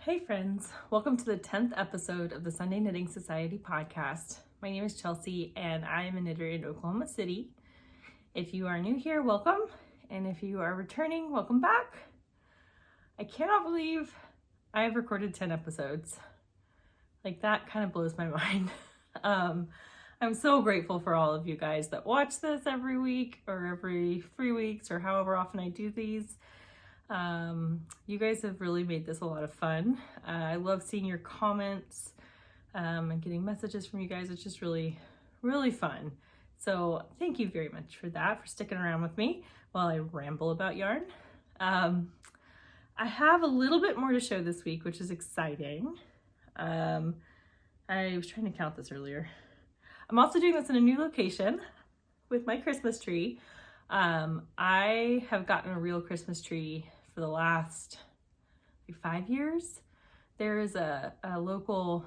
Hey friends, welcome to the 10th episode of the Sunday Knitting Society podcast. My name is Chelsea and I am a knitter in Oklahoma City. If you are new here, welcome. And if you are returning, welcome back. I cannot believe I have recorded 10 episodes. Like, that kind of blows my mind. I'm so grateful for all of you guys that watch this every week or every 3 weeks or however often I do these. You guys have really made this a lot of fun. I love seeing your comments and getting messages from you guys. It's just really, really fun. So thank you very much for that, for sticking around with me while I ramble about yarn. I have a little bit more to show this week, which is exciting. I was trying to count this earlier. I'm also doing this in a new location with my Christmas tree. I have gotten a real Christmas tree for the last 5 years. There is a local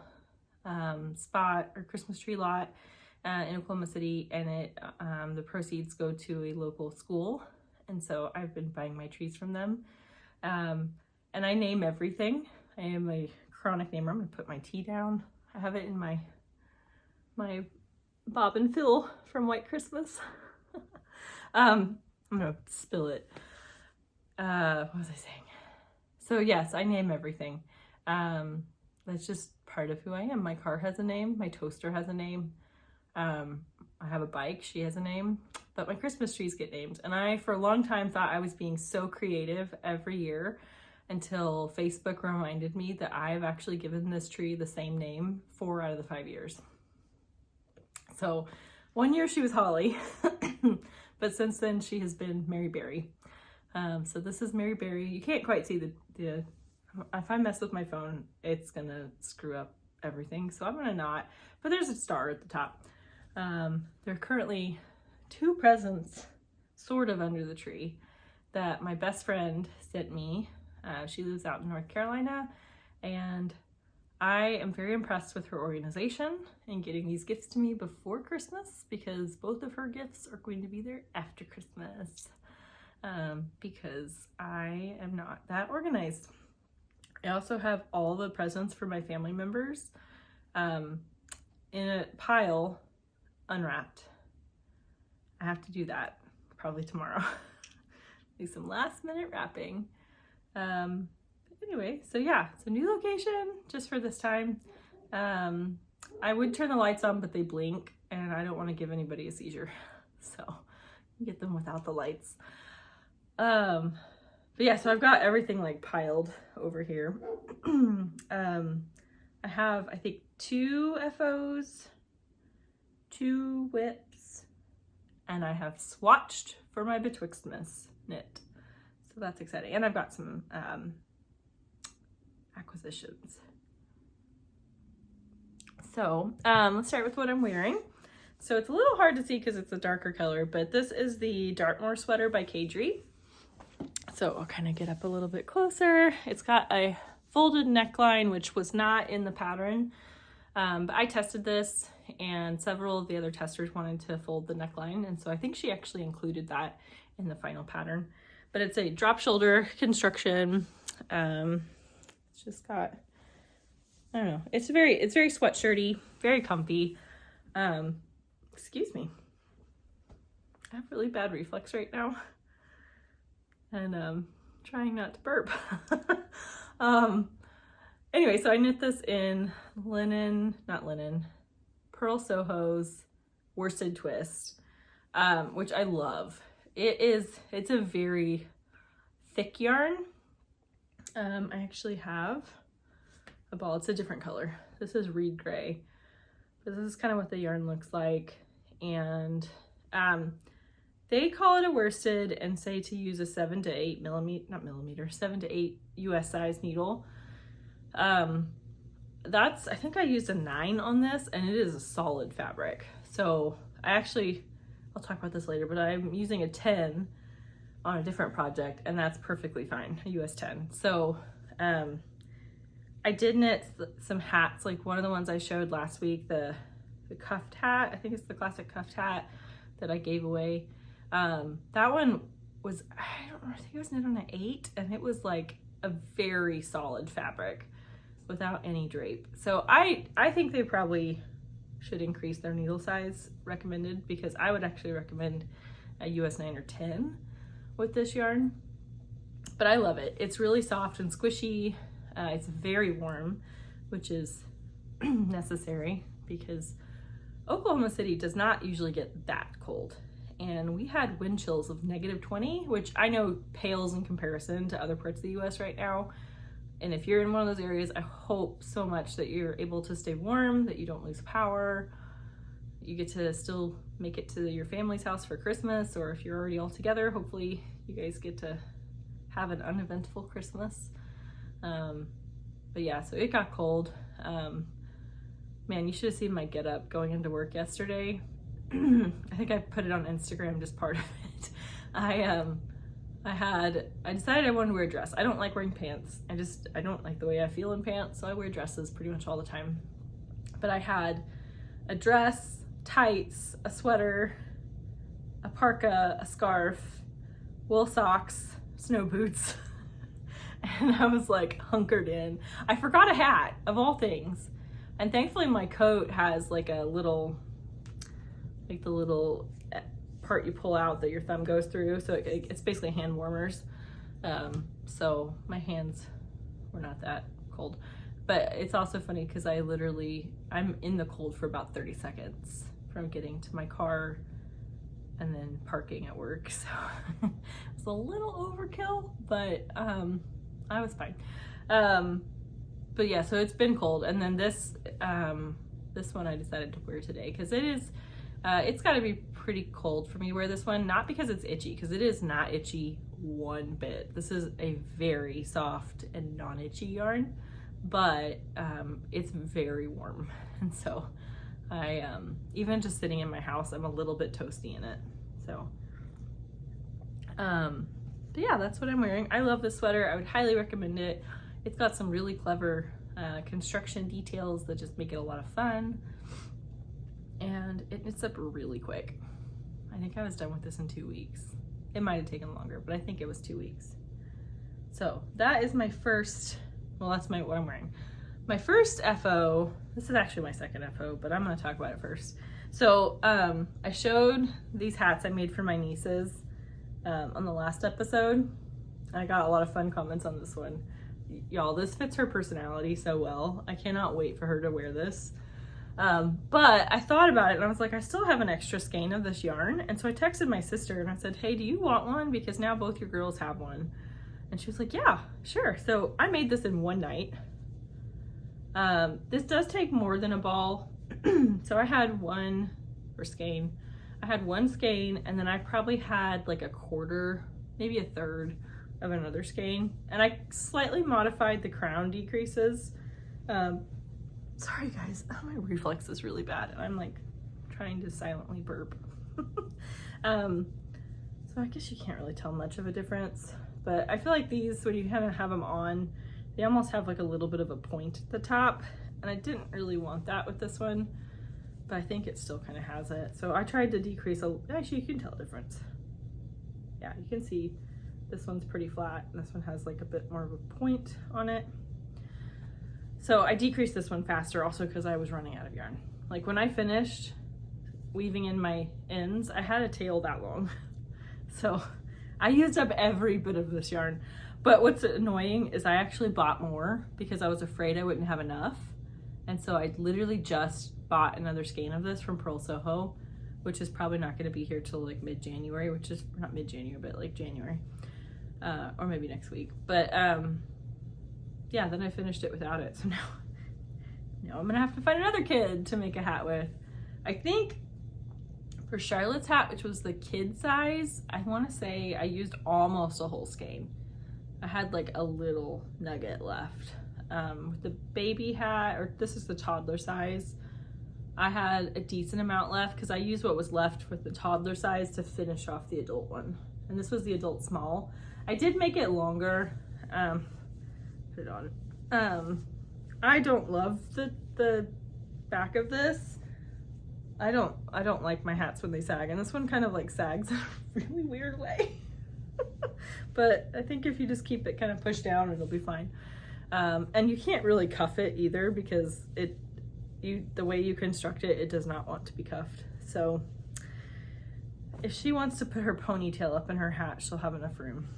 spot or Christmas tree lot in Oklahoma City, and the proceeds go to a local school. And so I've been buying my trees from them. And I name everything. I am a chronic namer. I'm gonna put my tea down. I have it in my Bob and Phil from White Christmas. I'm gonna spill it. What was I saying? So yes, I name everything. That's just part of who I am. My car has a name. My toaster has a name. I have a bike. She has a name. But my Christmas trees get named. And I, for a long time, thought I was being so creative every year until Facebook reminded me that I've actually given this tree the same name 4 out of the 5 years. So 1 year she was Holly, but since then she has been Mary Berry. So this is Mary Berry. You can't quite see the if I mess with my phone, it's gonna screw up everything. So I'm gonna not, but there's a star at the top. There are currently 2 presents sort of under the tree that my best friend sent me. She lives out in North Carolina, and I am very impressed with her organization in getting these gifts to me before Christmas, because both of her gifts are going to be there after Christmas, because I am not that organized. I also have all the presents for my family members in a pile unwrapped. I have to do that probably tomorrow. Do some last minute wrapping. Anyway, so yeah, it's a new location just for this time. I would turn the lights on, but they blink and I don't want to give anybody a seizure. So get them without the lights. But yeah, so I've got everything like piled over here. I have, I think, 2 FOs, 2 whips, and I have swatched for my Betwixtmus knit. So that's exciting. And I've got some, acquisitions. So let's start with what I'm wearing. So it's a little hard to see because it's a darker color, but this is the Dartmoor sweater by Caidree. So I'll kind of get up a little bit closer. It's got a folded neckline, which was not in the pattern, but I tested this and several of the other testers wanted to fold the neckline, and so I think she actually included that in the final pattern. But it's a drop shoulder construction. It's just got, I don't know, it's very sweatshirty, very comfy. Excuse me. I have really bad reflex right now. And trying not to burp. Anyway, so I knit this in Purl Soho's worsted twist, which I love. It's a very thick yarn. I actually have a ball. It's a different color. This is reed gray, but this is kind of what the yarn looks like. And they call it a worsted and say to use a 7 to 8 7 to 8 US size needle. I think I used a 9 on this, and it is a solid fabric. So I'll talk about this later, but I'm using a 10 on a different project, and that's perfectly fine, a US 10. So I did knit some hats, like one of the ones I showed last week, the cuffed hat. I think it's the classic cuffed hat that I gave away. That one was, I think it was knit on an 8, and it was like a very solid fabric. without any drape. So I think they probably should increase their needle size recommended, because I would actually recommend a US 9 or 10 with this yarn. But I love it. It's really soft and squishy. It's very warm, which is necessary because Oklahoma City does not usually get that cold. And we had wind chills of -20, which I know pales in comparison to other parts of the US right now. And if you're in one of those areas, I hope so much that you're able to stay warm, that you don't lose power. You get to still make it to your family's house for Christmas, or if you're already all together, hopefully you guys get to have an uneventful Christmas. But yeah, so it got cold. Man, you should have seen my get up going into work yesterday. I think I put it on Instagram, just part of it. I decided I wanted to wear a dress. I don't like wearing pants. I don't like the way I feel in pants, so I wear dresses pretty much all the time. But I had a dress, tights, a sweater, a parka, a scarf, wool socks, snow boots, and I was like hunkered in. I forgot a hat, of all things. And thankfully my coat has like a little, like the little part you pull out that your thumb goes through, so it's basically hand warmers. So my hands were not that cold. But it's also funny because I'm in the cold for about 30 seconds from getting to my car and then parking at work. So it's a little overkill, but I was fine. But yeah, so it's been cold. And then this one I decided to wear today because it's got to be pretty cold for me to wear this one. Not because it's itchy, because it is not itchy one bit. This is a very soft and non-itchy yarn, but it's very warm. And so I, even just sitting in my house, I'm a little bit toasty in it. So, but yeah, that's what I'm wearing. I love this sweater. I would highly recommend it. It's got some really clever construction details that just make it a lot of fun. And it's up really quick. I think I was done with this in 2 weeks. It might have taken longer, but I think it was 2 weeks. So that is my first, well, that's what I'm wearing. My first FO, this is actually my second FO, but I'm gonna talk about it first. So I showed these hats I made for my nieces on the last episode. I got a lot of fun comments on this one. Y'all, this fits her personality so well. I cannot wait for her to wear this. But I thought about it and I was like, I still have an extra skein of this yarn. And so I texted my sister and I said, hey, do you want one? Because now both your girls have one. And she was like, yeah, sure. So I made this in one night. This does take more than a ball. So I had one skein. I had one skein, and then I probably had like a quarter, maybe a third of another skein. And I slightly modified the crown decreases. Sorry guys, my reflex is really bad. I'm like trying to silently burp. So I guess you can't really tell much of a difference, but I feel like these, when you kind of have them on, they almost have like a little bit of a point at the top, and I didn't really want that with this one, but I think it still kind of has it. So I tried to decrease, actually you can tell a difference. Yeah, you can see this one's pretty flat, and this one has like a bit more of a point on it. So I decreased this one faster also because I was running out of yarn. Like when I finished weaving in my ends, I had a tail that long. So I used up every bit of this yarn. But what's annoying is I actually bought more because I was afraid I wouldn't have enough. And so I literally just bought another skein of this from Purl Soho, which is probably not gonna be here till like mid-January, which is not mid-January, but like January, or maybe next week. But yeah, then I finished it without it. So now I'm gonna have to find another kid to make a hat with. I think for Charlotte's hat, which was the kid size, I wanna say I used almost a whole skein. I had like a little nugget left. With the baby hat, or this is the toddler size, I had a decent amount left because I used what was left with the toddler size to finish off the adult one. And this was the adult small. I did make it longer. Put it on. I don't love the back of this. I don't like my hats when they sag, and this one kind of like sags in a really weird way. But I think if you just keep it kind of pushed down, it'll be fine. And you can't really cuff it either because the way you construct it, it does not want to be cuffed. So if she wants to put her ponytail up in her hat, she'll have enough room.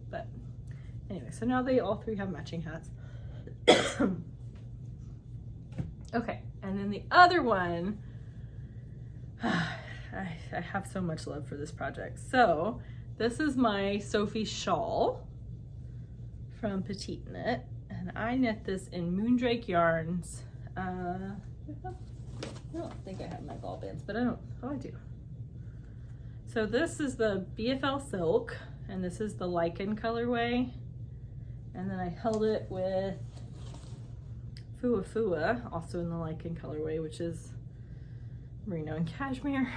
But anyway, so now they all three have matching hats. Okay, and then the other one, I have so much love for this project. So this is my Sophie shawl from PetiteKnit, and I knit this in Moondrake yarns. I don't think I have my ball bands, but I don't, oh I do. So this is the BFL silk, and this is the lichen colorway. And then I held it with Fua Fua, also in the lichen colorway, which is merino and cashmere.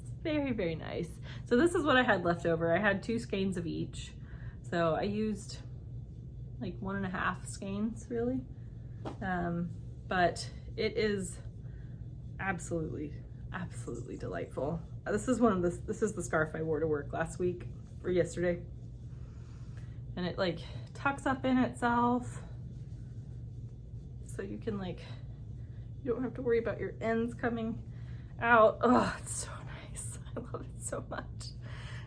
It's very, very nice. So this is what I had left over. I had 2 skeins of each. So I used like 1.5 skeins really. But it is absolutely, absolutely delightful. This is the scarf I wore to work last week or yesterday. And it like tucks up in itself. So you can like, you don't have to worry about your ends coming out. Oh, it's so nice. I love it so much.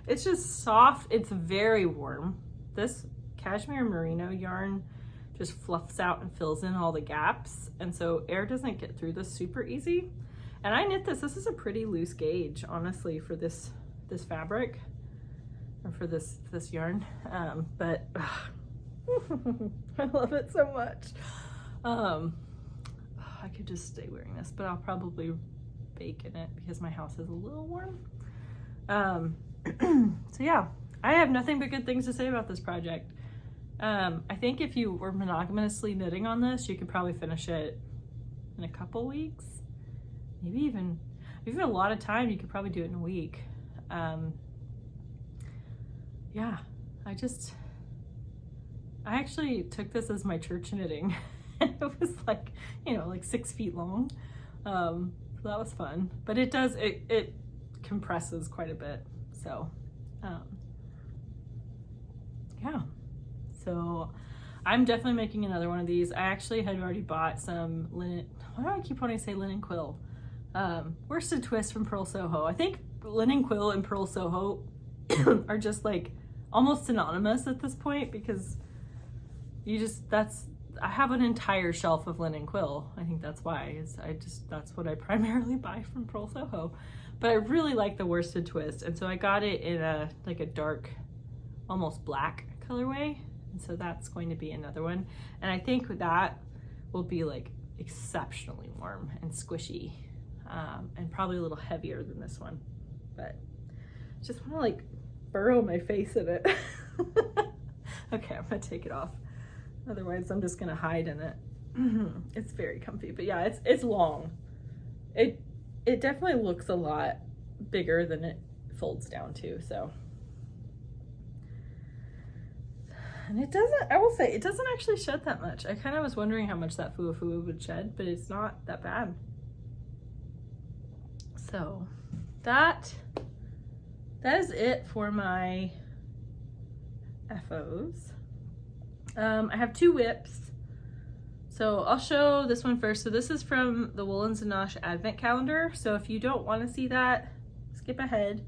It's just soft. It's very warm. This cashmere merino yarn just fluffs out and fills in all the gaps. And so air doesn't get through this super easy. And I knit this. This is a pretty loose gauge, honestly, for this fabric or for this yarn. But I love it so much. I could just stay wearing this, but I'll probably bake in it because my house is a little warm. So yeah, I have nothing but good things to say about this project. I think if you were monogamously knitting on this, you could probably finish it in a couple weeks. Maybe even if you have a lot of time, you could probably do it in a week. Yeah, I actually took this as my church knitting. And it was like, you know, like 6 feet long. So that was fun. But it does, it compresses quite a bit. So, yeah. So I'm definitely making another one of these. I actually had already bought some linen, why do I keep wanting to say linen quill? Worsted twist from Purl Soho. I think linen quill and Purl Soho are just like almost synonymous at this point because I have an entire shelf of linen quill. I think that's why. That's what I primarily buy from Purl Soho. But I really like the worsted twist, and so I got it in a dark, almost black colorway. And so that's going to be another one. And I think that will be like exceptionally warm and squishy, and probably a little heavier than this one. But just want to like burrow my face in it. Okay, I'm gonna take it off. Otherwise, I'm just gonna hide in it. It's very comfy, but yeah, it's long. It definitely looks a lot bigger than it folds down to. So, and it doesn't. I will say it doesn't actually shed that much. I kind of was wondering how much that Fua Fua would shed, but it's not that bad. So, that is it for my FOs. I have 2 whips. So I'll show this one first. So this is from the Woolens and Nosh Advent Calendar. So if you don't want to see that, skip ahead.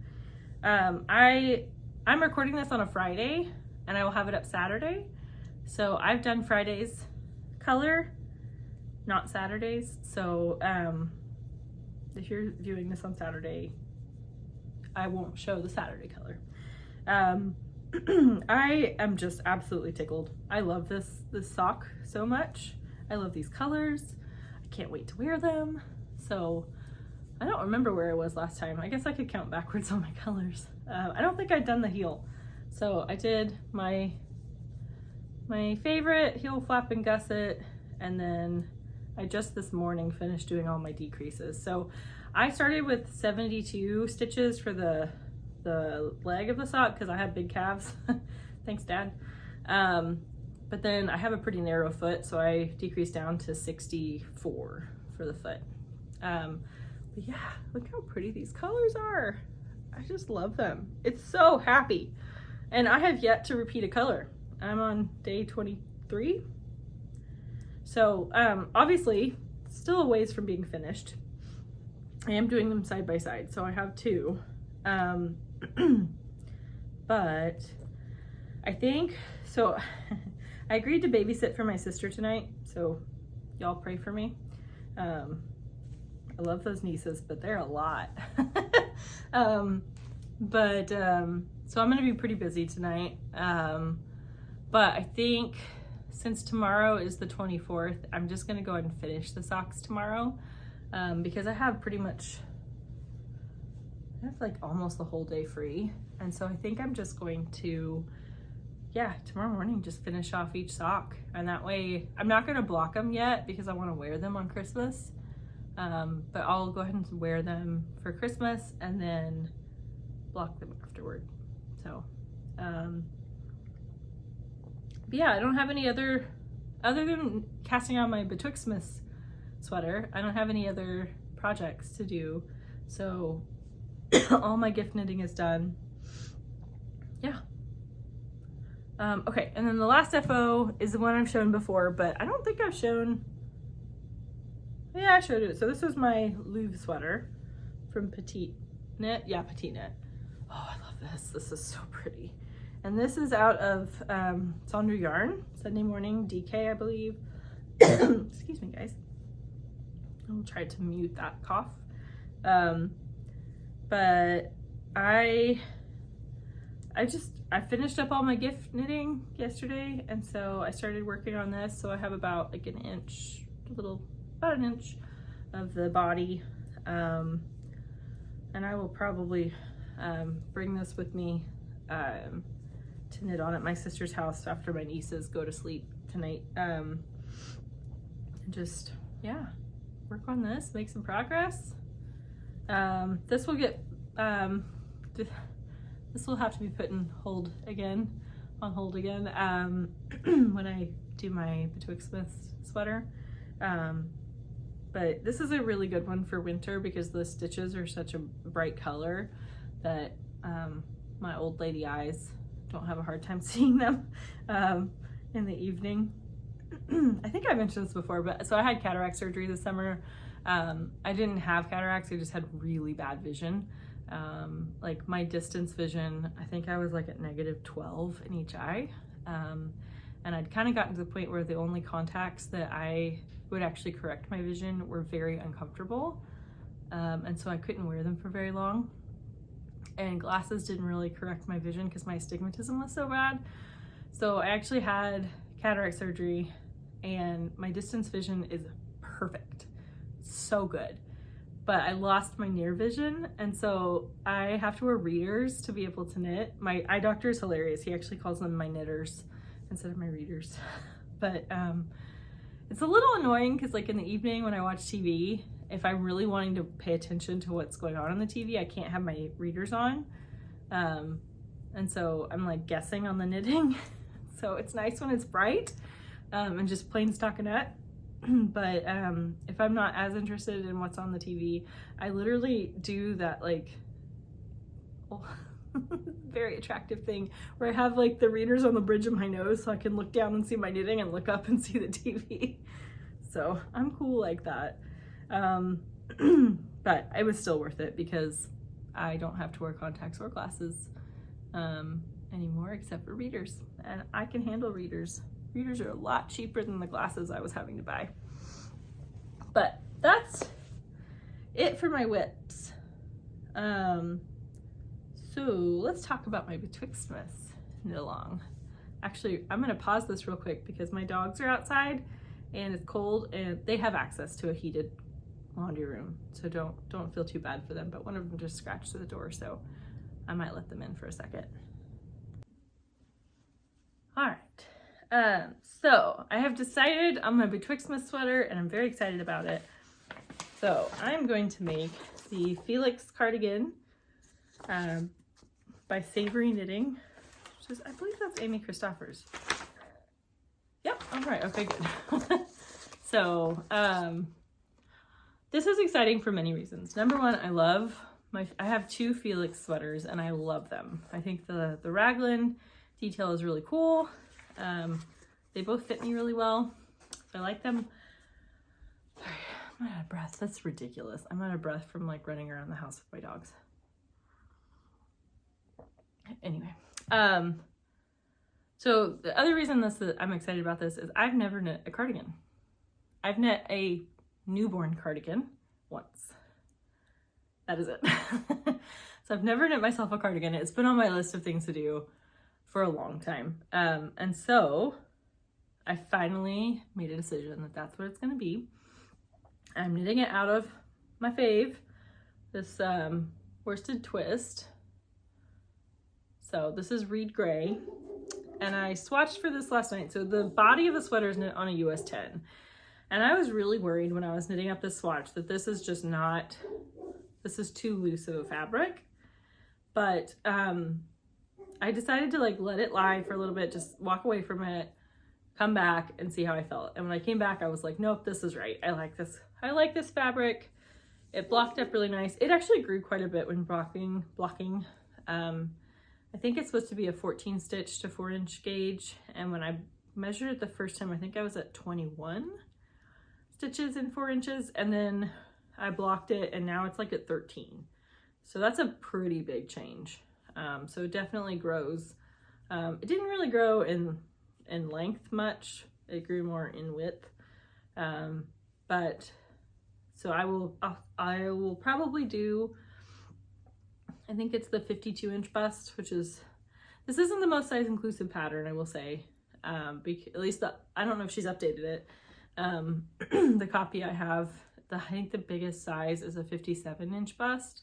I'm recording this on a Friday and I will have it up Saturday. So I've done Friday's color, not Saturday's. So if you're viewing this on Saturday, I won't show the Saturday color. I am just absolutely tickled. I love this sock so much. I love these colors. I can't wait to wear them. So I don't remember where I was last time. I guess I could count backwards on my colors. I don't think I'd done the heel. So I did my favorite heel flap and gusset, and then I just this morning finished doing all my decreases. So I started with 72 stitches for the leg of the sock because I have big calves. Thanks, Dad. But then I have a pretty narrow foot, so I decreased down to 64 for the foot. But yeah, look how pretty these colors are. I just love them. It's so happy. And I have yet to repeat a color. I'm on day 23. So obviously still a ways from being finished. I am doing them side by side, so I have two. But I think, so I agreed to babysit for my sister tonight, so y'all pray for me. I love those nieces, but they're a lot. So I'm gonna be pretty busy tonight. But I think since tomorrow is the 24th, I'm just gonna go ahead and finish the socks tomorrow, because I have pretty much, I have like almost the whole day free. And so I think I'm just going to, yeah, tomorrow morning just finish off each sock. And that way, I'm not gonna block them yet because I wanna wear them on Christmas. But I'll go ahead and wear them for Christmas and then block them afterward. So, but yeah, I don't have any other than casting on my Betwixtmus sweater, I don't have any other projects to do. So all my gift knitting is done. Yeah. Okay, and then the last FO is the one I've shown before, but I don't think I've shown, yeah, I showed it. So this is my Louvre sweater from PetiteKnit. Yeah, PetiteKnit. Oh, I love this. This is so pretty. And this is out of Sonder Yarn, Sunday Morning DK, I believe. Excuse me, guys. I'll try to mute that cough. But I finished up all my gift knitting yesterday, and so I started working on this. So I have about like about an inch of the body, and I will probably bring this with me to knit on at my sister's house after my nieces go to sleep tonight. And just, yeah, work on this, make some progress. This will get, this will have to be put on hold again, when I do my Betwixtmus sweater. But this is a really good one for winter because the stitches are such a bright color that my old lady eyes don't have a hard time seeing them in the evening. I think I mentioned this before, but so I had cataract surgery this summer. I didn't have cataracts, I just had really bad vision. Like my distance vision, I think I was like at -12 in each eye. And I'd kind of gotten to the point where the only contacts that I would actually correct my vision were very uncomfortable. And so I couldn't wear them for very long. And glasses didn't really correct my vision because my astigmatism was so bad. So I actually had cataract surgery and my distance vision is perfect. So good. But I lost my near vision, and so I have to wear readers to be able to knit. My eye doctor is hilarious. He actually calls them my knitters instead of my readers. But it's a little annoying because like in the evening when I watch TV, if I'm really wanting to pay attention to what's going on the TV, I can't have my readers on. And so I'm like guessing on the knitting. So it's nice when it's bright and just plain stockinette. But if I'm not as interested in what's on the TV, I literally do that like very attractive thing where I have like the readers on the bridge of my nose so I can look down and see my knitting and look up and see the TV. So I'm cool like that. But it was still worth it because I don't have to wear contacts or glasses anymore except for readers, and I can handle readers. Readers are a lot cheaper than the glasses I was having to buy. But that's it for my whips. So let's talk about my Betwixtmus knit along. Actually, I'm gonna pause this real quick because my dogs are outside and it's cold and they have access to a heated laundry room. So don't feel too bad for them, but one of them just scratched at the door, so I might let them in for a second. All right. So I have decided on my Betwixtmus sweater and I'm very excited about it. So I'm going to make the Felix cardigan by Savory Knitting, which is, I believe that's Amy Christoffers. Yep, all right, okay, good. So this is exciting for many reasons. Number one, I have two Felix sweaters and I love them. I think the raglan detail is really cool. They both fit me really well. I like them. Sorry, I'm out of breath. That's ridiculous. I'm out of breath from like running around the house with my dogs. Anyway, so the other reason that I'm excited about this is I've never knit a cardigan. I've knit a newborn cardigan once. That is it. So I've never knit myself a cardigan. It's been on my list of things to do for a long time. And so I finally made a decision that that's what it's going to be. I'm knitting it out of my fave, this worsted twist. So this is Reed Gray, and I swatched for this last night. So the body of the sweater is knit on a US 10. And I was really worried when I was knitting up this swatch that this is just not, this is too loose of a fabric. But I decided to like let it lie for a little bit, just walk away from it, come back and see how I felt. And when I came back, I was like, nope, this is right. I like this. I like this fabric. It blocked up really nice. It actually grew quite a bit when blocking. I think it's supposed to be a 14 stitch to 4-inch gauge. And when I measured it the first time, I think I was at 21 stitches in 4 inches. And then I blocked it and now it's like at 13. So that's a pretty big change. So it definitely grows. It didn't really grow in length much. It grew more in width. But so I will probably do, I think it's the 52-inch bust, which is, this isn't the most size inclusive pattern, I will say. At least I don't know if she's updated it. The copy I have, I think the biggest size is a 57-inch bust.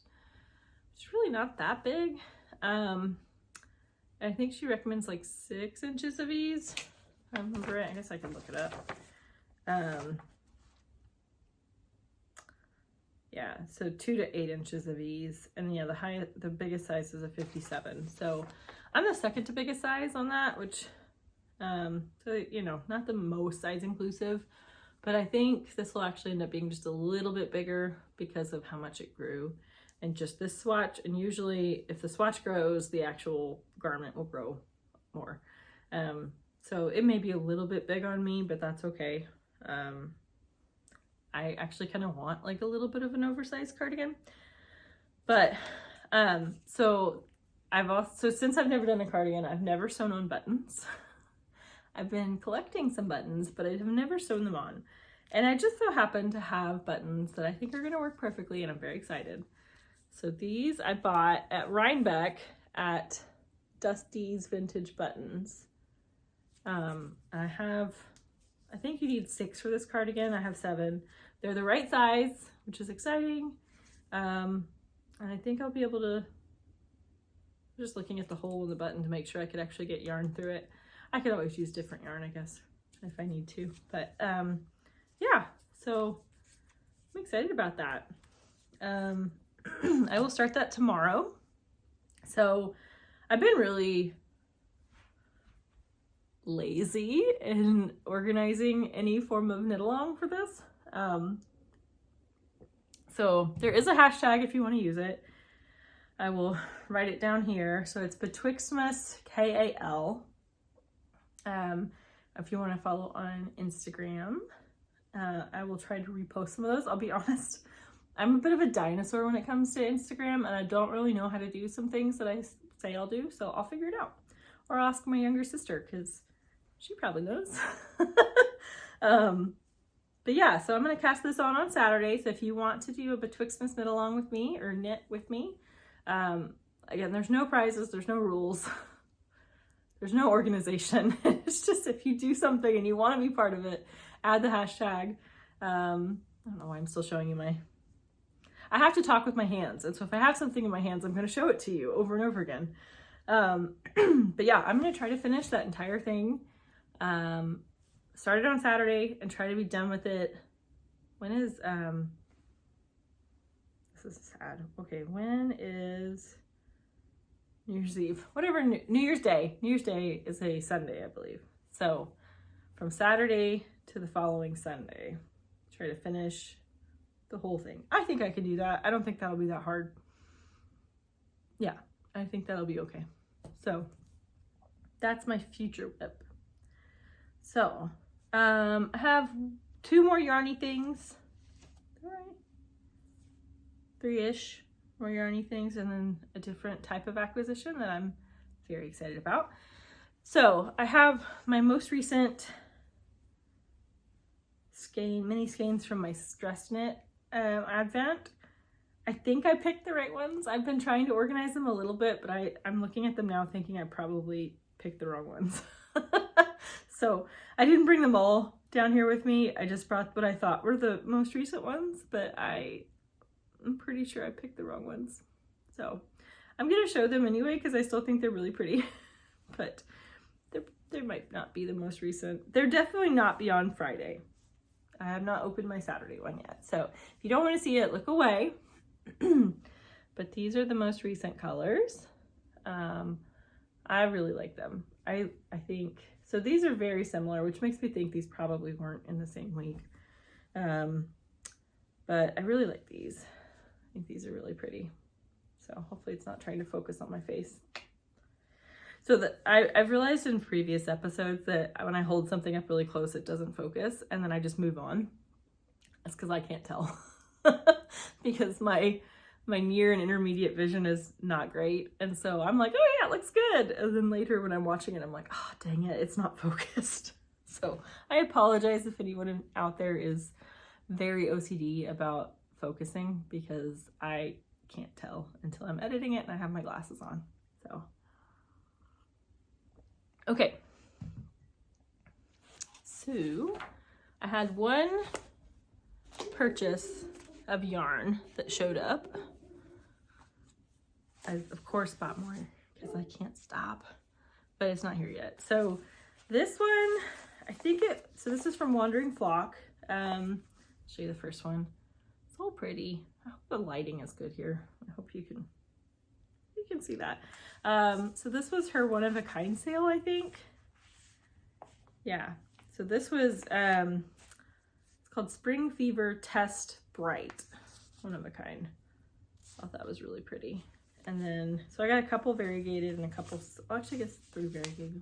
It's really not that big. I think she recommends like 6 inches of ease. I remember it. I guess I can look it up. Yeah, so 2 to 8 inches of ease, and yeah, the biggest size is a 57. So I'm the second to biggest size on that, which, so you know, not the most size inclusive, but I think this will actually end up being just a little bit bigger because of how much it grew, and just this swatch. And usually, if the swatch grows, the actual garment will grow more. So it may be a little bit big on me, but that's okay. I actually kind of want like a little bit of an oversized cardigan. But so since I've never done a cardigan, I've never sewn on buttons. I've been collecting some buttons, but I have never sewn them on. And I just so happen to have buttons that I think are going to work perfectly, and I'm very excited. So these I bought at Rhinebeck at Dusty's Vintage Buttons. I think you need 6 for this cardigan. I have 7. They're the right size, which is exciting. And I think I'll be able to, just looking at the hole in the button to make sure I could actually get yarn through it. I could always use different yarn, I guess, if I need to. But yeah, so I'm excited about that. I will start that tomorrow. So I've been really lazy in organizing any form of knit along for this. So there is a hashtag if you want to use it. I will write it down here. So it's Betwixtmus KAL. If you want to follow on Instagram, I will try to repost some of those. I'll be honest, I'm a bit of a dinosaur when it comes to Instagram, and I don't really know how to do some things that I say I'll do, so I'll figure it out. Or I'll ask my younger sister, because she probably knows. But yeah, so I'm going to cast this on Saturday. So if you want to do a Betwixtmus knit along with me, or knit with me, again, there's no prizes, there's no rules, there's no organization. It's just if you do something and you want to be part of it, add the hashtag. I don't know why I'm still showing you I have to talk with my hands. And so if I have something in my hands, I'm going to show it to you over and over again. But yeah, I'm going to try to finish that entire thing. Start it on Saturday and try to be done with it. When is, this is sad. Okay, when is New Year's Eve? Whatever, New Year's Day. New Year's Day is a Sunday, I believe. So from Saturday to the following Sunday, try to finish the whole thing. I think I can do that. I don't think that'll be that hard. Yeah, I think that'll be okay. So that's my future whip. So I have 2 more yarny things. All right. 3-ish more yarny things, and then a different type of acquisition that I'm very excited about. So I have my most recent mini skeins from my Stress Knit advent. I think I picked the right ones. I've been trying to organize them a little bit, but I'm looking at them now thinking I probably picked the wrong ones. So I didn't bring them all down here with me. I just brought what I thought were the most recent ones, but I'm pretty sure I picked the wrong ones. So I'm gonna show them anyway because I still think they're really pretty, but they might not be the most recent. They're definitely not beyond Friday. I have not opened my Saturday one yet. So if you don't want to see it, look away. But these are the most recent colors. I really like them. I think, so these are very similar, which makes me think these probably weren't in the same week. But I really like these. I think these are really pretty. So hopefully it's not trying to focus on my face. So I've realized in previous episodes that when I hold something up really close, it doesn't focus, and then I just move on. That's because I can't tell. Because my near and intermediate vision is not great. And so I'm like, oh yeah, it looks good. And then later when I'm watching it, I'm like, oh, dang it, it's not focused. So I apologize if anyone out there is very OCD about focusing, because I can't tell until I'm editing it and I have my glasses on. So, okay. So I had one purchase of yarn that showed up. I of course bought more because I can't stop, but it's not here yet. So this one, so this is from Wandering Flock. I'll show you the first one. It's all pretty. I hope the lighting is good here. I hope you can see that. So this was her one of a kind sale, I think. Yeah. So this was it's called Spring Fever Test Bright, one of a kind. I thought that was really pretty. And then, so I got a couple variegated and a couple, well, actually I guess 3 variegated.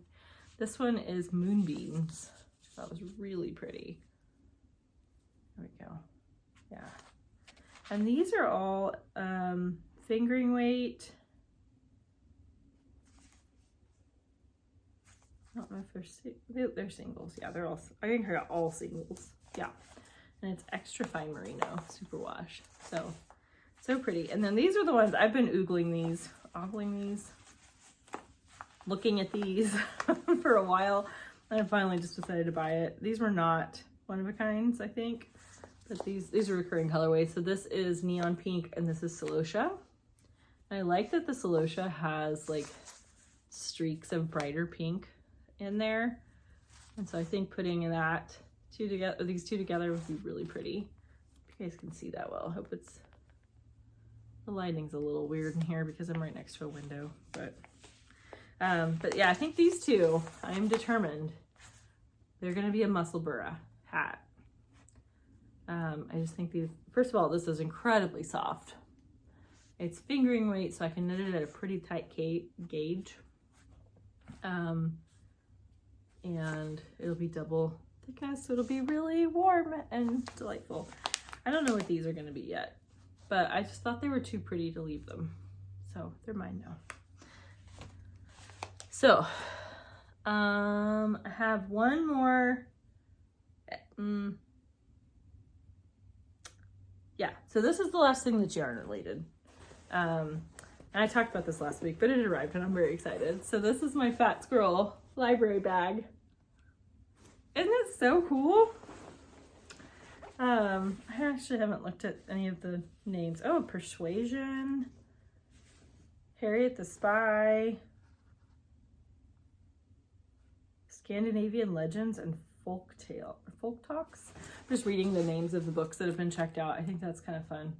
This one is Moonbeams, which I thought was really pretty. There we go. Yeah. And these are all fingering weight. I don't know if they're singles. Yeah, they're all, I think I got all singles. Yeah. And it's extra fine merino, superwash. So pretty. And then these are the ones, I've been ogling these, looking at these for a while. And I finally just decided to buy it. These were not one of a kinds, I think. But these are recurring colorways. So this is neon pink and this is celosia. And I like that the celosia has like streaks of brighter pink in there. And so I think putting that these two together would be really pretty. If you guys can see that well. I hope the lighting's a little weird in here because I'm right next to a window. But yeah, I think these two, I'm determined they're gonna be a Musselburgh hat. I just think these, first of all, this is incredibly soft. It's fingering weight, so I can knit it at a pretty tight gauge. And it'll be double thickness, so it'll be really warm and delightful. I don't know what these are gonna be yet, but I just thought they were too pretty to leave them. So they're mine now. So, I have one more, yeah, so this is the last thing that's yarn related. And I talked about this last week, but it arrived and I'm very excited. So this is my Fat Squirrel library bag. Isn't it so cool? I actually haven't looked at any of the names. Oh, Persuasion, Harriet the Spy, Scandinavian Legends, and Folk Talks. I'm just reading the names of the books that have been checked out. I think that's kind of fun.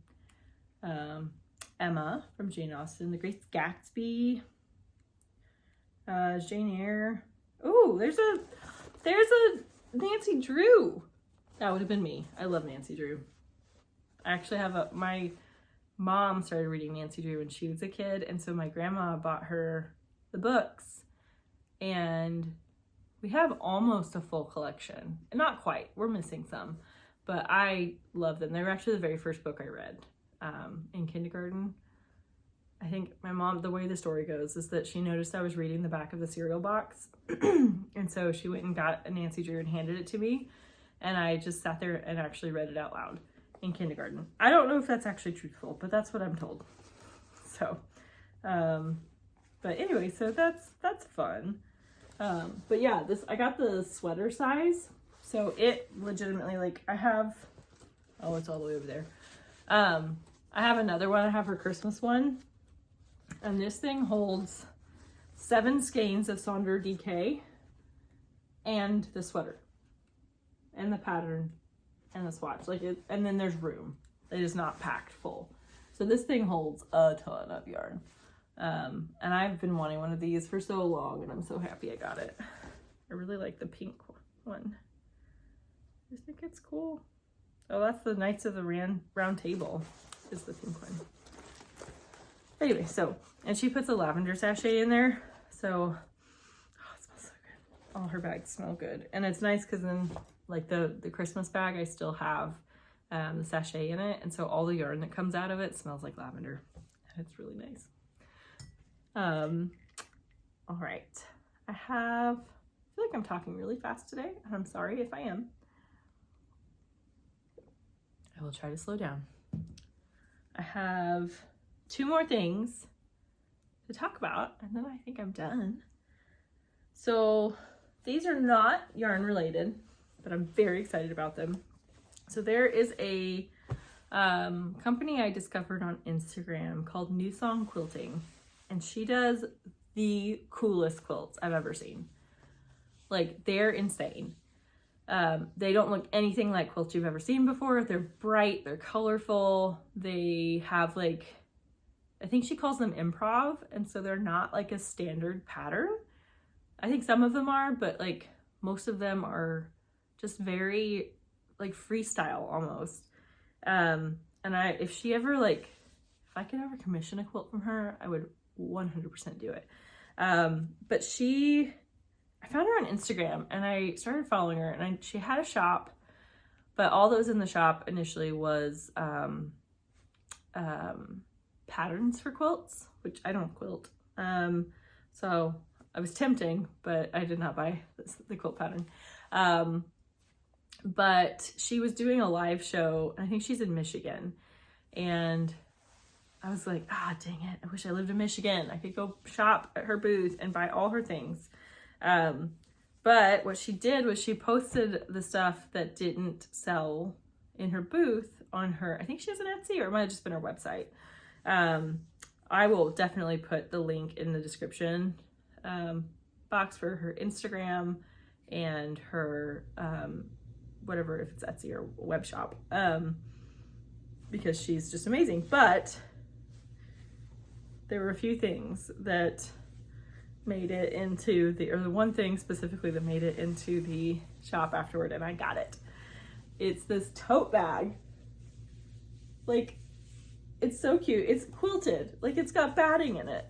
Emma from Jane Austen, The Great Gatsby, Jane Eyre. Oh, there's a Nancy Drew. That would have been me. I love Nancy Drew. I actually have my mom started reading Nancy Drew when she was a kid, and so my grandma bought her the books, and We have almost a full collection. Not quite, we're missing some, but I love them. They were actually the very first book I read in kindergarten. I think my mom, the way the story goes is that she noticed I was reading the back of the cereal box. And so she went and got a Nancy Drew and handed it to me. And I just sat there and actually read it out loud in kindergarten. I don't know if that's actually truthful, but that's what I'm told. So, but anyway, so that's fun. But yeah, I got the sweater size. So it legitimately, like, I have, oh, it's all the way over there. I have another one. I have her Christmas one. And this thing holds 7 skeins of Sonder DK and the sweater and the pattern and the swatch. Like it, and then there's room. It is not packed full. So this thing holds a ton of yarn. And I've been wanting one of these for so long, and I'm so happy I got it. I really like the pink one. I just think it's cool. Oh, that's the Knights of the Round Table is the pink one. Anyway, so, and she puts a lavender sachet in there. So, oh, it smells so good. All her bags smell good. And it's nice because then, like the Christmas bag, I still have the sachet in it. And so all the yarn that comes out of it smells like lavender. And it's really nice. All right. I feel like I'm talking really fast today, and I'm sorry if I am. I will try to slow down. I have 2 more things to talk about, and then I think I'm done. So these are not yarn related, but I'm very excited about them. So there is a company I discovered on Instagram called New Song Quilting, and she does the coolest quilts I've ever seen. Like, they're insane. They don't look anything like quilts you've ever seen before. They're bright, they're colorful. They have, like, I think she calls them improv, and so they're not like a standard pattern. I think some of them are, but like most of them are just very like freestyle almost. And if I could ever commission a quilt from her, I would 100% do it. But I found her on Instagram and I started following her, and she had a shop, but all that was in the shop initially was patterns for quilts, which I don't quilt. So I was tempting, but I did not buy the quilt pattern. But she was doing a live show, and I think she's in Michigan, and I was like, dang it, I wish I lived in Michigan. I could go shop at her booth and buy all her things. But what she did was she posted the stuff that didn't sell in her booth on her, I think she has an Etsy, or it might have just been her website. I will definitely put the link in the description box for her Instagram and her whatever, if it's Etsy or web shop, because she's just amazing. But there were a few things that made it into the one thing specifically that made it into the shop afterward, and I got it. It's this tote bag. Like, it's so cute. It's quilted. Like, it's got batting in it.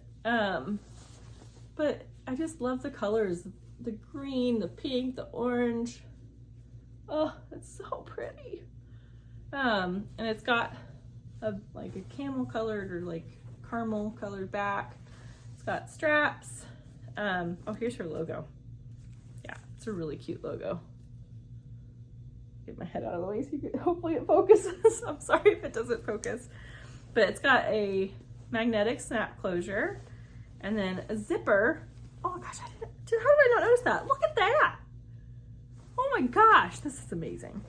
But I just love the colors. The green, the pink, the orange. Oh, it's so pretty. And it's got a camel colored or like caramel colored back. It's got straps. Oh, here's her logo. Yeah, it's a really cute logo. Get my head out of the way so you can, hopefully it focuses. I'm sorry if it doesn't focus. But it's got a magnetic snap closure and then a zipper. Oh my gosh, how did I not notice that? Look at that. Oh my gosh, this is amazing.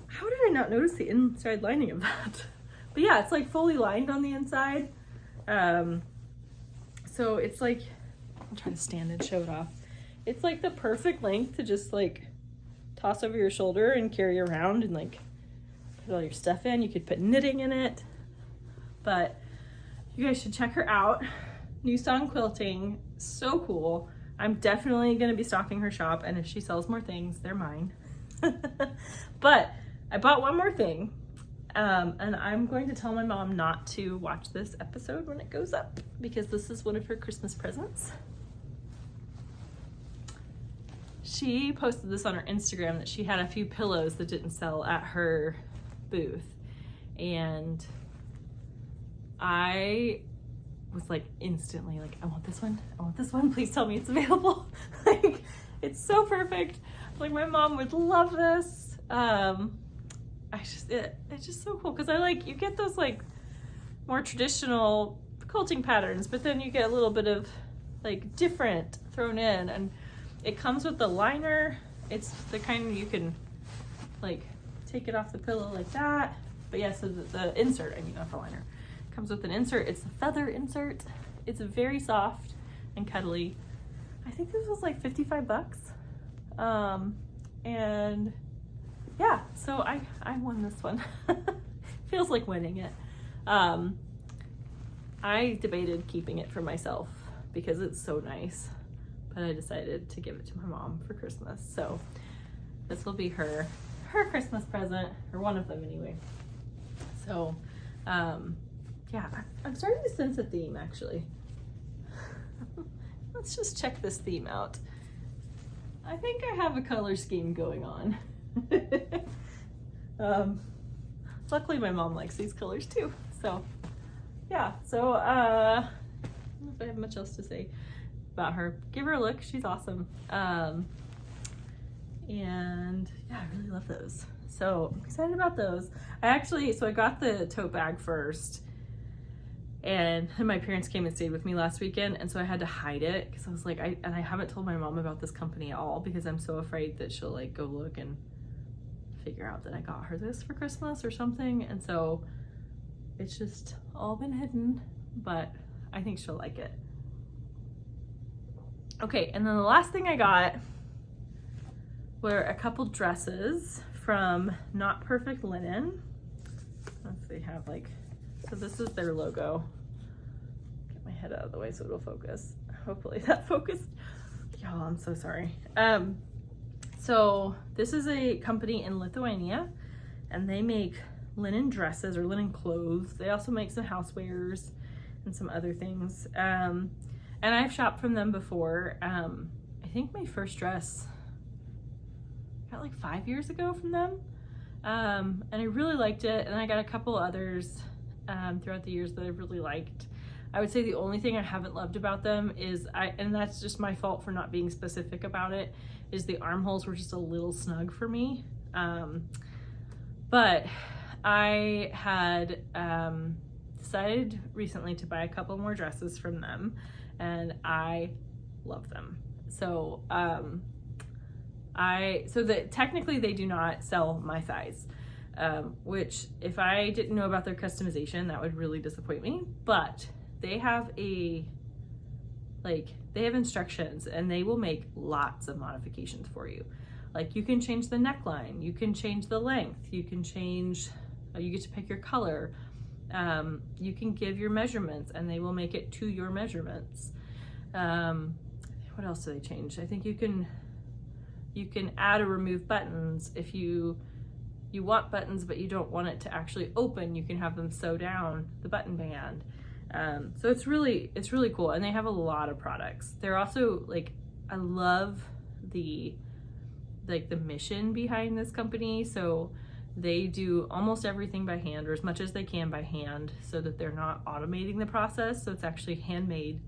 How did I not notice the inside lining of that? But yeah, it's like fully lined on the inside. So it's like, I'll try to stand and show it off. It's like the perfect length to just like toss over your shoulder and carry around and like put all your stuff in. You could put knitting in it. But you guys should check her out. New Song Quilting, so cool. I'm definitely going to be stocking her shop, and if she sells more things, they're mine. But I bought one more thing, and I'm going to tell my mom not to watch this episode when it goes up, because this is one of her Christmas presents. she posted this on her Instagram that she had a few pillows that didn't sell at her booth. And I was like instantly like, I want this one. I want this one. Please tell me it's available. Like, it's so perfect. Like, my mom would love this. It's just so cool because I like, you get those like more traditional quilting patterns, but then you get a little bit of like different thrown in, and it comes with the liner. It's the kind you can like take it off the pillow like that. But yeah, so the insert, I mean, not the liner, comes with an insert. It's a feather insert. It's very soft and cuddly. I think this was like 55 bucks. And yeah, so I won this one. Feels like winning it. I debated keeping it for myself because it's so nice, but I decided to give it to my mom for Christmas. So this will be her Christmas present, or one of them anyway. So yeah, I'm starting to sense a theme actually. Let's just check this theme out. I think I have a color scheme going on. Luckily my mom likes these colors too. So yeah, so I don't know if I have much else to say about her. Give her a look, she's awesome. And yeah, I really love those. So I'm excited about those. So I got the tote bag first, and my parents came and stayed with me last weekend, and so I had to hide it because I was like, I haven't told my mom about this company at all because I'm so afraid that she'll like go look and figure out that I got her this for Christmas or something. And so it's just all been hidden, but I think she'll like it. Okay, and then the last thing I got were a couple dresses from Not Perfect Linen. I don't know if they have like, so this is their logo. Get my head out of the way so it'll focus. Hopefully that focused. Y'all, I'm so sorry. So this is a company in Lithuania, and they make linen dresses or linen clothes. They also make some housewares and some other things. And I've shopped from them before. I think my first dress I got like 5 years ago from them. And I really liked it. And I got a couple others throughout the years that I really liked. I would say the only thing I haven't loved about them is, and that's just my fault for not being specific about it, is the armholes were just a little snug for me. But I had decided recently to buy a couple more dresses from them, and I love them. So technically they do not sell my size, which if I didn't know about their customization, that would really disappoint me. But they have they have instructions, and they will make lots of modifications for you. Like, you can change the neckline, you can change the length, you can change, you get to pick your color, you can give your measurements, and they will make it to your measurements. What else do they change? I think you can add or remove buttons. If you want buttons but you don't want it to actually open, you can have them sew down the button band. So it's really cool, and they have a lot of products. They're also like, I love the mission behind this company. So they do almost everything by hand, or as much as they can by hand, so that they're not automating the process. So it's actually handmade.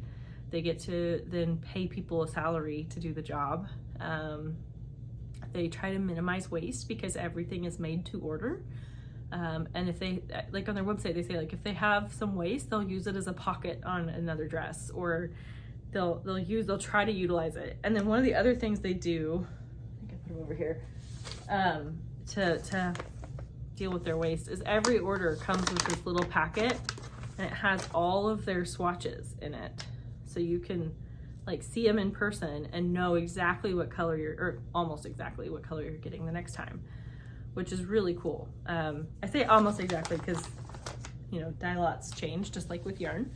They get to then pay people a salary to do the job. They try to minimize waste because everything is made to order. And if they, like on their website, they say like if they have some waste, they'll use it as a pocket on another dress, or they'll try to utilize it. And then one of the other things they do, I think I put them over here, to deal with their waste, is every order comes with this little packet, and it has all of their swatches in it. So you can like see them in person and know exactly what color or almost exactly what color you're getting the next time, which is really cool. I say almost exactly because, you know, dye lots change just like with yarn.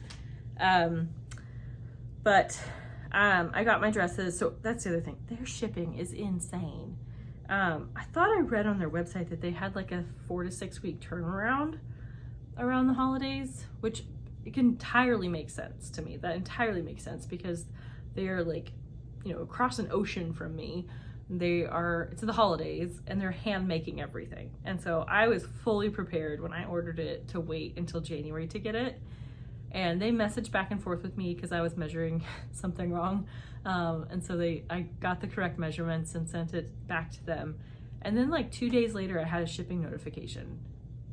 But I got my dresses. So that's the other thing. Their shipping is insane. I thought I read on their website that they had like a 4 to 6 week turnaround around the holidays, which it can entirely make sense to me. That entirely makes sense because they're like, you know, across an ocean from me. It's the holidays and they're hand making everything. And so I was fully prepared when I ordered it to wait until January to get it. And they messaged back and forth with me because I was measuring something wrong. And so I got the correct measurements and sent it back to them. And then like 2 days later, I had a shipping notification,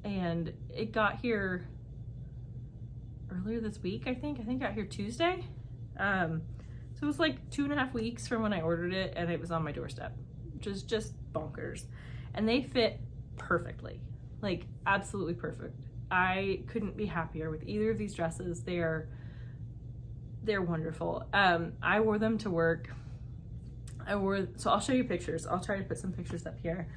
and it got here earlier this week, I think it got here Tuesday. So it was like 2.5 weeks from when I ordered it, and it was on my doorstep, which is just bonkers. And they fit perfectly, like absolutely perfect. I couldn't be happier with either of these dresses. They're wonderful. I wore them to work. So I'll show you pictures. I'll try to put some pictures up here.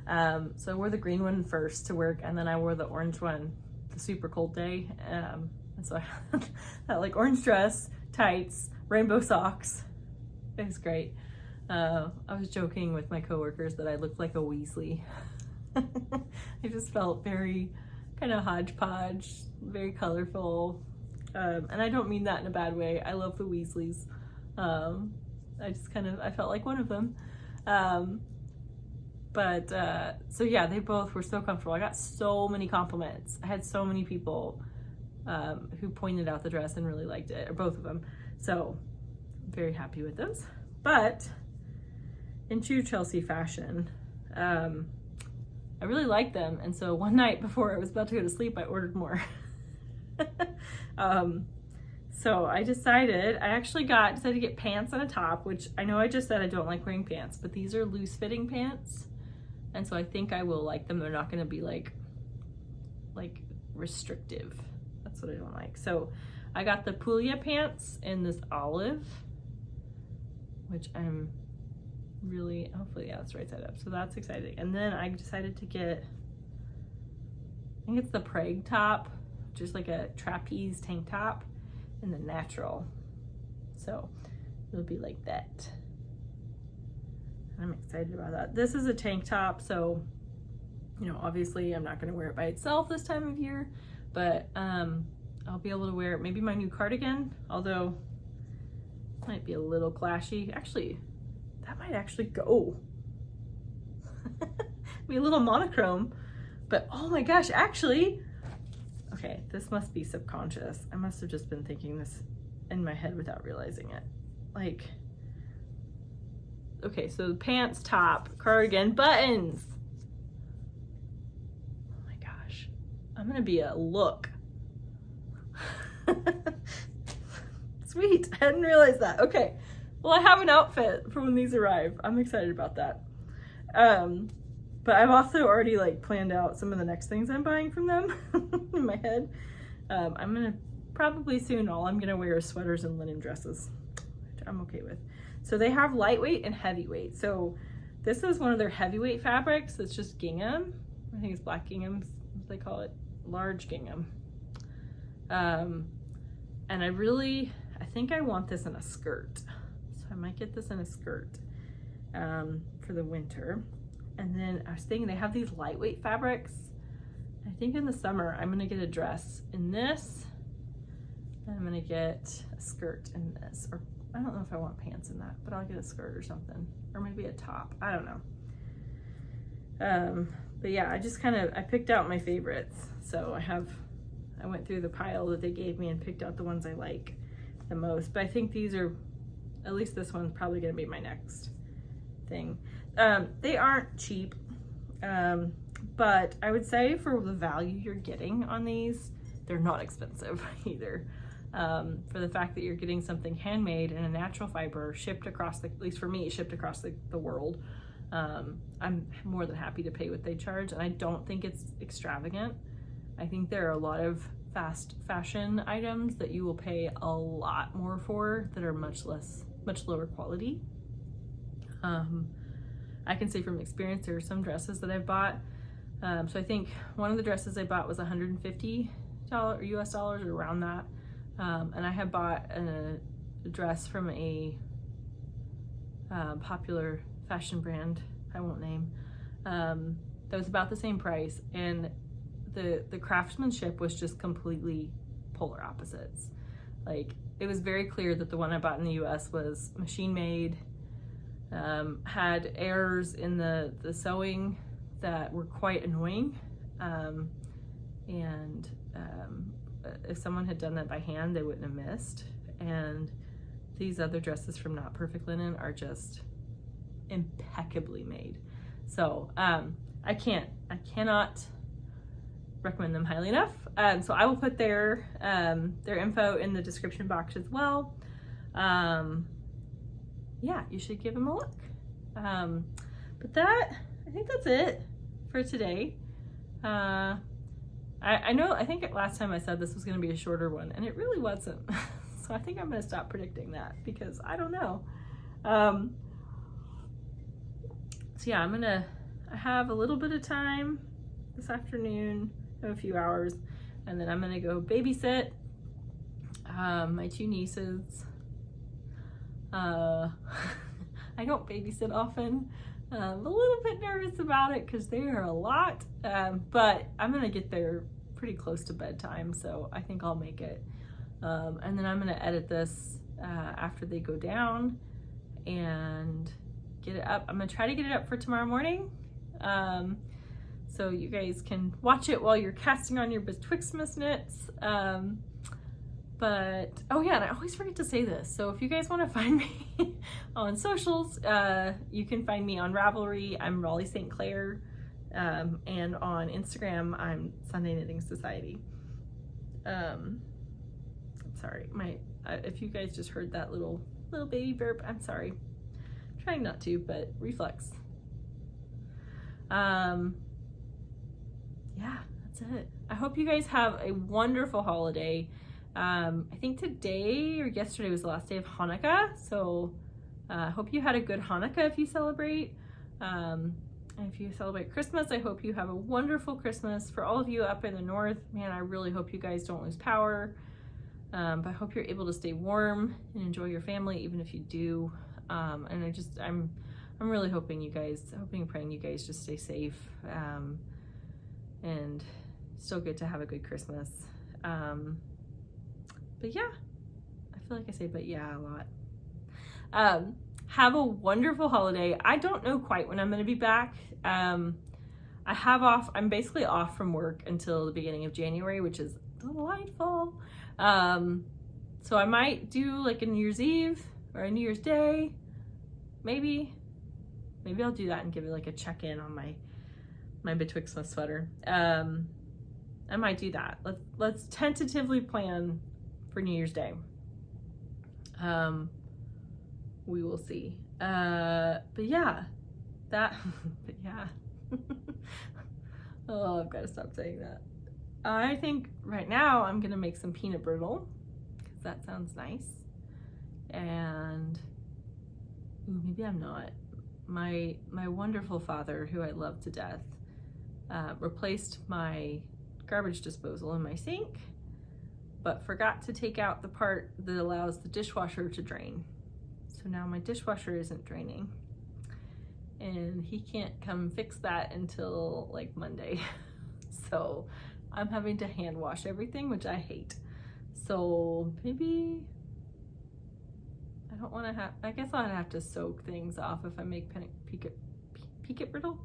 So I wore the green one first to work, and then I wore the orange one the super cold day. And so I had that like orange dress, tights, rainbow socks. It was great. I was joking with my coworkers that I looked like a Weasley. I just felt very kind of hodgepodge, very colorful. And I don't mean that in a bad way. I love the Weasleys. I felt like one of them. So yeah, they both were so comfortable. I got so many compliments. I had so many people who pointed out the dress and really liked it, or both of them. So I'm very happy with those. But in true Chelsea fashion, I really liked them. And so one night before I was about to go to sleep, I ordered more. So I decided to get pants and a top, which I know I just said I don't like wearing pants, but these are loose fitting pants. And so I think I will like them. They're not going to be like restrictive. That's what I don't like. So I got the Puglia pants in this olive, which I'm really, hopefully, yeah, that's the right side up. So that's exciting. And then I decided to get, I think it's the Prague top, just like a trapeze tank top in the natural. So it'll be like that. I'm excited about that. This is a tank top, so you know, obviously I'm not going to wear it by itself this time of year, but I'll be able to wear maybe my new cardigan, although it might be a little clashy. Actually, that might actually go. Be a little monochrome, but oh my gosh, actually, okay, this must be subconscious. I must have just been thinking this in my head without realizing it. Like, okay, so the pants, top, cardigan, buttons. Oh my gosh, I'm gonna be a look. Sweet, I hadn't realized that. Okay, well, I have an outfit for when these arrive. I'm excited about that. But I've also already like planned out some of the next things I'm buying from them in my head. I'm gonna probably soon, all I'm gonna wear is sweaters and linen dresses, which I'm okay with. So they have lightweight and heavyweight. So this is one of their heavyweight fabrics. It's just gingham. I think it's black gingham, as they call it, large gingham. And I think I want this in a skirt. So I might get this in a skirt for the winter. And then I was thinking they have these lightweight fabrics. I think in the summer, I'm gonna get a dress in this. And I'm gonna get a skirt in this. Or I don't know if I want pants in that, but I'll get a skirt or something. Or maybe a top, I don't know. But yeah, I picked out my favorites. So I went through the pile that they gave me and picked out the ones I like the most. But I think these are, at least this one's probably gonna be my next thing. They aren't cheap, but I would say for the value you're getting on these, they're not expensive either. For the fact that you're getting something handmade in a natural fiber, shipped across at least for me, shipped across the world, I'm more than happy to pay what they charge, and I don't think it's extravagant. I think there are a lot of fast fashion items that you will pay a lot more for that are much lower quality. I can say from experience, there are some dresses that I've bought. So I think one of the dresses I bought was $150 US dollars, or around that. And I had bought a dress from a popular fashion brand, I won't name, that was about the same price. And the craftsmanship was just completely polar opposites. Like, it was very clear that the one I bought in the US was machine made. had errors in the sewing that were quite annoying. If someone had done that by hand, they wouldn't have missed. And these other dresses from Not Perfect Linen are just impeccably made. So I cannot recommend them highly enough. So I will put their info in the description box as well. Yeah, you should give them a look. But I think that's it for today. I think last time I said this was going to be a shorter one, and it really wasn't. So I think I'm going to stop predicting that because I don't know. So yeah, I have a little bit of time this afternoon, I have a few hours, and then I'm going to go babysit my two nieces. I don't babysit often. I'm a little bit nervous about it because they are a lot, but I'm going to get there pretty close to bedtime, so I think I'll make it. And then I'm going to edit this after they go down and get it up. I'm going to try to get it up for tomorrow morning, so you guys can watch it while you're casting on your Betwixtmus knits. But, oh yeah, and I always forget to say this. So if you guys want to find me on socials, you can find me on Ravelry. I'm Raleigh St. Clair. And on Instagram, I'm Sunday Knitting Society. Sorry, if you guys just heard that little baby burp, I'm sorry. I'm trying not to, but reflex. Yeah, that's it. I hope you guys have a wonderful holiday. I think today or yesterday was the last day of Hanukkah, so I hope you had a good Hanukkah if you celebrate. And if you celebrate Christmas, I hope you have a wonderful Christmas. For all of you up in the north, man, I really hope you guys don't lose power. But I hope you're able to stay warm and enjoy your family, even if you do. And I'm really hoping and praying you guys just stay safe, and still get to have a good Christmas. But yeah, I feel like I say but yeah a lot. Have a wonderful holiday. I don't know quite when I'm going to be back. I'm basically off from work until the beginning of January, which is delightful. So I might do like a New Year's Eve or a New Year's Day. Maybe I'll do that and give it like a check-in on my Betwixtmus sweater. I might do that. Let's tentatively plan for New Year's Day. We will see. But yeah, but yeah. Oh, I've got to stop saying that. I think right now I'm gonna make some peanut brittle because that sounds nice. And maybe I'm not. My wonderful father, who I love to death, replaced my garbage disposal in my sink, but forgot to take out the part that allows the dishwasher to drain. So now my dishwasher isn't draining, and he can't come fix that until like Monday. So I'm having to hand wash everything, which I hate. So maybe I don't want to I guess I'll have to soak things off if I make peanut brittle.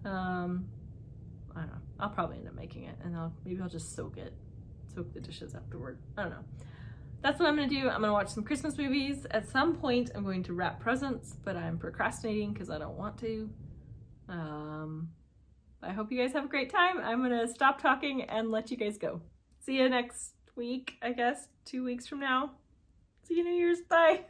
I don't know. I'll probably end up making it, and maybe I'll just soak the dishes afterward. I don't know. That's what I'm gonna do. I'm gonna watch some Christmas movies. At some point, I'm going to wrap presents, but I'm procrastinating because I don't want to. I hope you guys have a great time. I'm gonna stop talking and let you guys go. See you next week, I guess, 2 weeks from now. See you New Year's. Bye.